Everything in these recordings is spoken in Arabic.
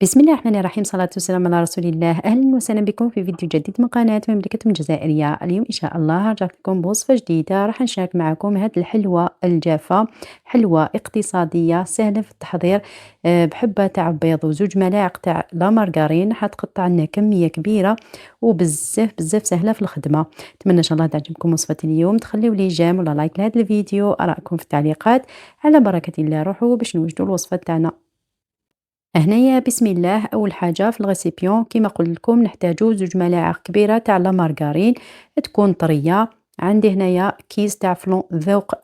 بسم الله الرحمن الرحيم، صلاة والسلام على رسول الله. أهلا وسهلا بكم في فيديو جديد من قناة مملكة الجزائرية. اليوم إن شاء الله رجعت لكم بوصفة جديدة، راح نشارك معكم هذه الحلوة الجافة، حلوة اقتصادية سهلة في التحضير. بحبة تاع بيض وزوج ملاعق تاع لا مارغرين، حتقطع لنا كمية كبيرة وبزاف بزاف سهلة في الخدمة. نتمنى إن شاء الله تعجبكم وصفة اليوم، تخليوا لي جيم ولا لايك لهذا الفيديو، آراءكم في التعليقات. على بركة الله روحوا باش نوجدوا الوصفة تاعنا. هنايا بسم الله. اول حاجه في الغيسيبيون كيما قلت لكم نحتاجو زوج ملاعق كبيره تاع لا مارغرين تكون طريه. عندي هنايا كيس تاع فلون ذوق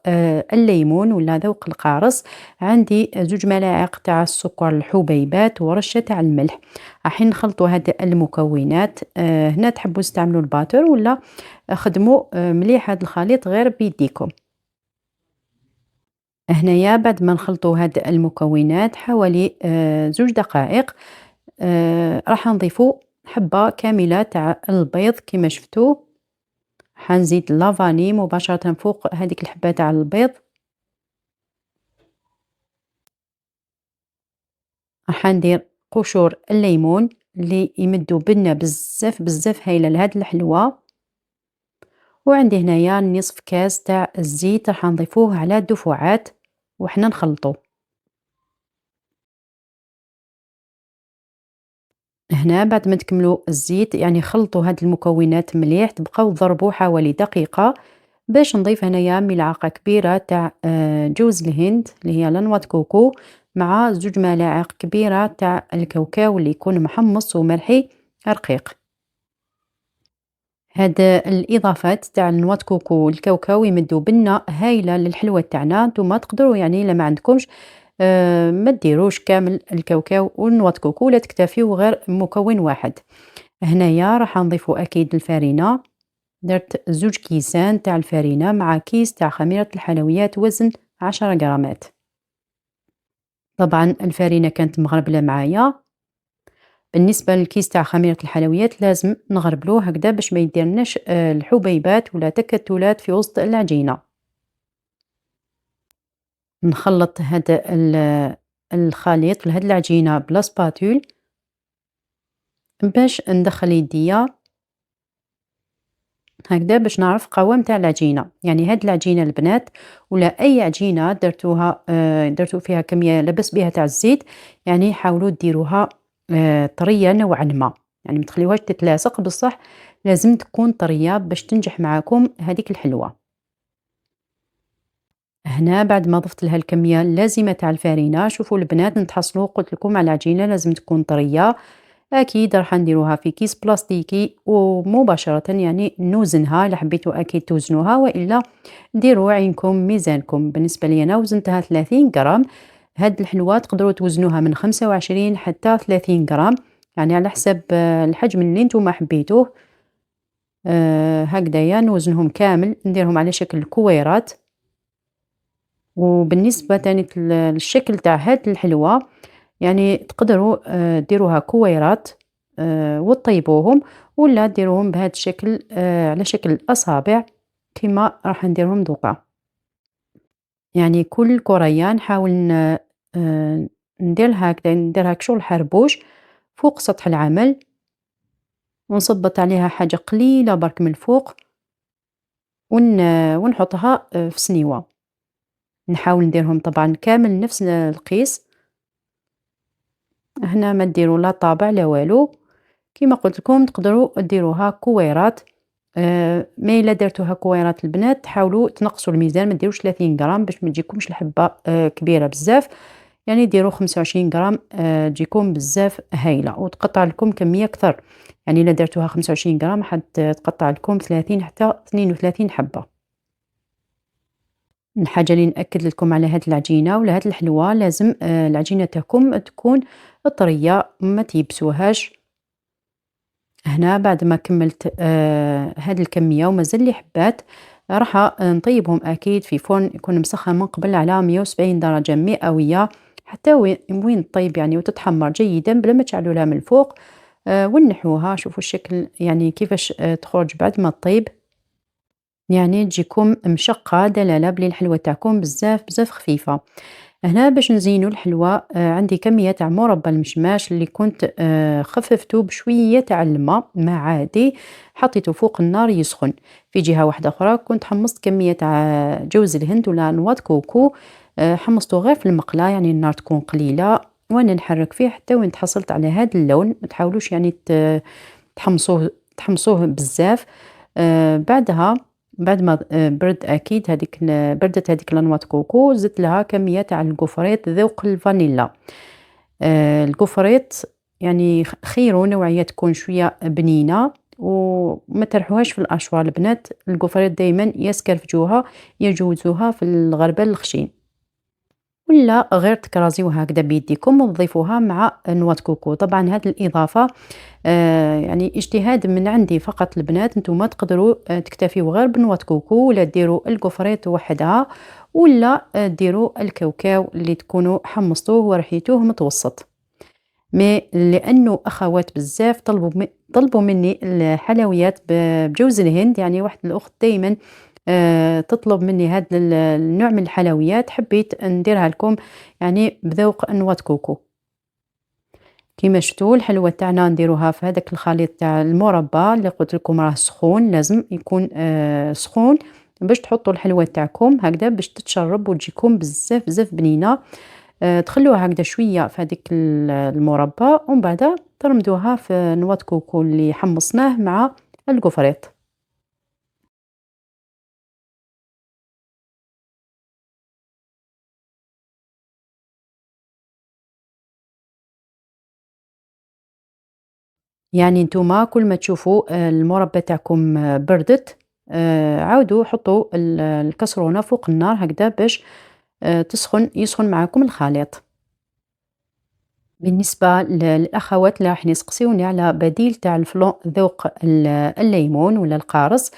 الليمون ولا ذوق القارص. عندي زوج ملاعق تاع السكر الحبيبات ورشه تاع الملح. راح نخلطوا هاد المكونات. هنا تحبوا تستعملوا الباتر ولا خدموا مليح هاد الخليط غير بيديكم. هنايا بعد ما نخلطوا هاد المكونات حوالي زوج دقائق، راح نضيفوا حبة كاملة تاع البيض كما شفتوا. حنزيد لافاني مباشرة فوق هذيك الحبة تاع البيض. راح ندير قشور الليمون اللي يمدوا بنا بزاف بزاف هايلة لهاد الحلوة. وعندي هنايا نصف كاس تاع الزيت راح نضيفوه على دفعات وحنا نخلطو. هنا بعد ما تكملوا الزيت يعني خلطوا هاد المكونات مليح، تبقاو تضربوا حوالي دقيقة باش نضيف هنايا ملعقة كبيرة تاع جوز الهند اللي هي لنوة كوكو، مع زوج ملاعق كبيرة تاع الكاوكاو اللي يكون محمص وملحي رقيق. هاد الإضافات تاع نوات كوكو والكاوكاو يمدوا بنة هايلة للحلوة تاعنا. نتوما تقدروا يعني إلا ما عندكمش ما ديروش كامل الكاوكاو والنوات كوكو ولا تكتفيو غير مكون واحد. هنايا راح نضيفو أكيد الفرينة. درت زوج كيسان تاع الفرينة مع كيس تاع خميرة الحلويات وزن 10 غرامات. طبعا الفرينة كانت مغربلة معايا. بالنسبة للكيس تاع خميرة الحلويات لازم نغربلوه هكذا باش ما يديرناش الحبيبات ولا تكتلات في وسط العجينة. نخلط هذا الخليط لهاد العجينة بلا سباتول باش ندخل يديا هكذا باش نعرف قوام تاع العجينة. يعني هاد العجينة البنات ولا أي عجينة درتوها درتو فيها كمية لبس بها تاع الزيت، يعني حاولوا ديروها طرية نوعا ما، يعني ما تخليوهاش تتلاصق، بصح لازم تكون طرية باش تنجح معاكم هذيك الحلوة. هنا بعد ما ضفت لها الكمية اللازمة تاع الفرينة، شوفوا البنات نتحصلوا قلت لكم على العجينة لازم تكون طرية. أكيد راح نديروها في كيس بلاستيكي ومباشرة يعني نوزنها إلا حبيتوا أكيد توزنوها، وإلا ديروا عينكم ميزانكم. بالنسبة لي أنا وزنتها 30 غرام. هاد الحلوة تقدروا توزنوها من 25 حتى 30 غرام، يعني على حسب الحجم اللي نتوما حبيتوه. هكذايا نوزنهم كامل نديرهم على شكل كويرات. وبالنسبة تاني للشكل تاع هاد الحلوة يعني تقدروا ديروها كويرات وتطيبوهم، ولا ديروهم بهذا الشكل على شكل أصابع كما راح نديرهم دوكا. يعني كل كرية نحاول نديرها هكذا، نديرها كشغل حربوش فوق سطح العمل، ونصبت عليها حاجة قليلة برك من الفوق ونحطها في سنيوة. نحاول نديرهم طبعا كامل نفس القيس. هنا ما ديروا لا طابع لا والو، كيما قلت لكم تقدروا ديروها كويرات. ما إلا درتوها كويرات البنات حاولوا تنقصوا الميزان، ما ديروش 30 غرام باش ما تجيكمش الحبة كبيرة بزاف، يعني ديروا 25 غرام تجيكم بزاف هايلة وتقطع لكم كمية أكثر. يعني إلا درتوها 25 غرام تقطع لكم 30 حتى 32 حبة. الحاجة اللي نأكد لكم على هاد العجينة ولا هاد الحلوة لازم العجينة تاعكم تكون طرية ما تيبسوهاش. هنا بعد ما كملت هاد الكمية ومازال لي حبات، راح نطيبهم أكيد في فرن يكون مسخن من قبل على 170 درجة مئوية حتى وين تطيب يعني وتتحمر جيدا بلا ما تشعلوا لها من الفوق. ونحوها شوفوا الشكل يعني كيفاش تخرج بعد ما تطيب، يعني تجيكم مشقة دلالة بلي الحلوة تاعكم بزاف بزاف خفيفة. هنا باش نزينو الحلوى عندي كمية تاع مربى المشماش اللي كنت خففته بشوية تاع الماء مع عادي، حطيته فوق النار يسخن. في جهة واحدة أخرى كنت حمصت كمية تاع جوز الهند ولا نواه كوكو، حمصته غير في المقلة يعني النار تكون قليلة، وأنا نحرك فيه حتى وين تحصلت على هذا اللون. ما تحاولوش يعني تحمصوه بزاف. بعدها بعد ما برد أكيد هاديك بردت هاديك لانواة كوكو، زدت لها كمية تاع القفريت ذوق الفانيلا. القفريت يعني خيروا نوعية تكون شوية بنينة وما ترحوهاش في الأشواء البنات، القفريت دايما يسكرفجوها يجوزوها في الغربال الخشين، ولا غير تكرازيوها هكذا بيديكم وتضيفوها مع نواة كوكو. طبعا هذه الإضافة يعني اجتهاد من عندي فقط البنات، نتوما تقدروا تكتفيوا غير بنواة كوكو ولا ديروا الكفريت وحدها، ولا ديروا الكاوكاو اللي تكونوا حمصتوه ورحيتوه متوسط. مي لانه اخوات بزاف طلبوا مني الحلويات بجوز الهند، يعني واحد الاخت دائما تطلب مني هذا النوع من الحلويات، حبيت نديرها لكم يعني بذوق نواة كوكو. كيما شفتوا الحلوة تاعنا نديروها في هذاك الخليط تاع المربى اللي قلت لكم راه سخون، لازم يكون سخون باش تحطوا الحلوة تاعكم هكذا باش تتشرب وتجيكم بزاف بزاف بنينة. تخلوها هكذا شوية في هذيك المربى ومن بعد ترمدوها في نواة كوكو اللي حمصناه مع الكفريت. يعني نتوما كل ما تشوفوا المربى تاعكم بردت، عاودوا حطوا الكسرونة فوق النار هكذا باش يسخن معاكم الخليط. بالنسبة للأخوات اللي راح يسقسيوني على بديل تاع الفلان ذوق الليمون ولا القارص،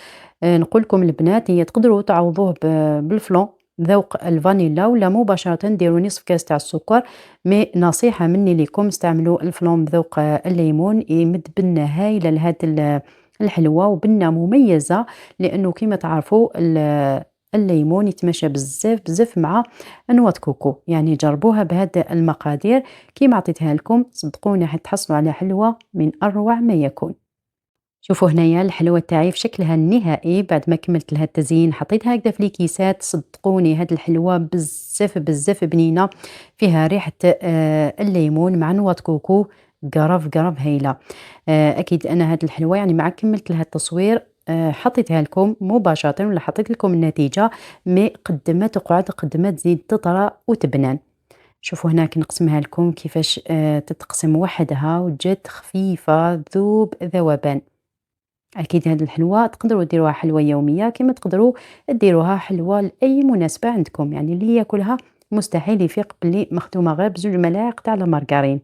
نقول لكم البنات هي تقدروا تعوضوه بالفلان ذوق الفانيلا ولا مباشرة ديروا نصف كاس تاع السكر. مي نصيحة مني لكم استعملوا الفلان بذوق الليمون، يمد بنة هايلة لهاد الحلوة وبنة مميزة، لأنه كما تعرفوا الليمون يتماشى بزاف بزاف مع نواه كوكو. يعني جربوها بهاد المقادير كيما عطيتها لكم، صدقوني حتحصلوا على حلوة من أروع ما يكون. شوفوا هنايا الحلوة تاعي في شكلها النهائي بعد ما كملت لها التزيين، حطيتها هكذا في الكيسات. صدقوني هاد الحلوة بزاف بزاف بنينة، فيها ريحة الليمون مع نواة كوكو، قرف قرف هايلة. أكيد أنا هاد الحلوة يعني مع كملت لها التصوير حطيتها لكم مباشرة ولا حطيت لكم النتيجة، مي قد ما تقعد قد ما تزيد تطرى وتبنان. شوفوا هنا كي نقسمها لكم كيفاش تتقسم وحدها وجات خفيفة ذوب ذوبان. أكيد هاد الحلوة تقدروا ديروها حلوة يومية كما تقدروا ديروها حلوة لأي مناسبة عندكم، يعني اللي ياكلها مستحيل يفيق بلي مخدومة غير بزوج ملاعق تاع المارغرين.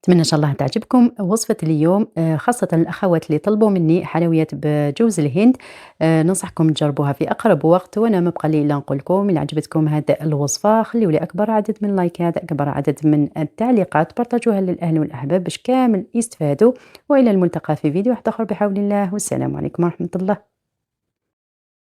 أتمنى إن شاء الله تعجبكم وصفة اليوم، خاصة الأخوات اللي طلبوا مني حلويات بجوز الهند. ننصحكم تجربوها في أقرب وقت، وأنا ما بقى لي إلا نقول لكم إلا عجبتكم هذه الوصفة خليوا لي أكبر عدد من اللايكات، أكبر عدد من التعليقات، بارطاجوها للأهل والأحباب باش كامل يستفادوا. وإلى الملتقى في فيديو واحد آخر بحول الله، والسلام عليكم ورحمة الله.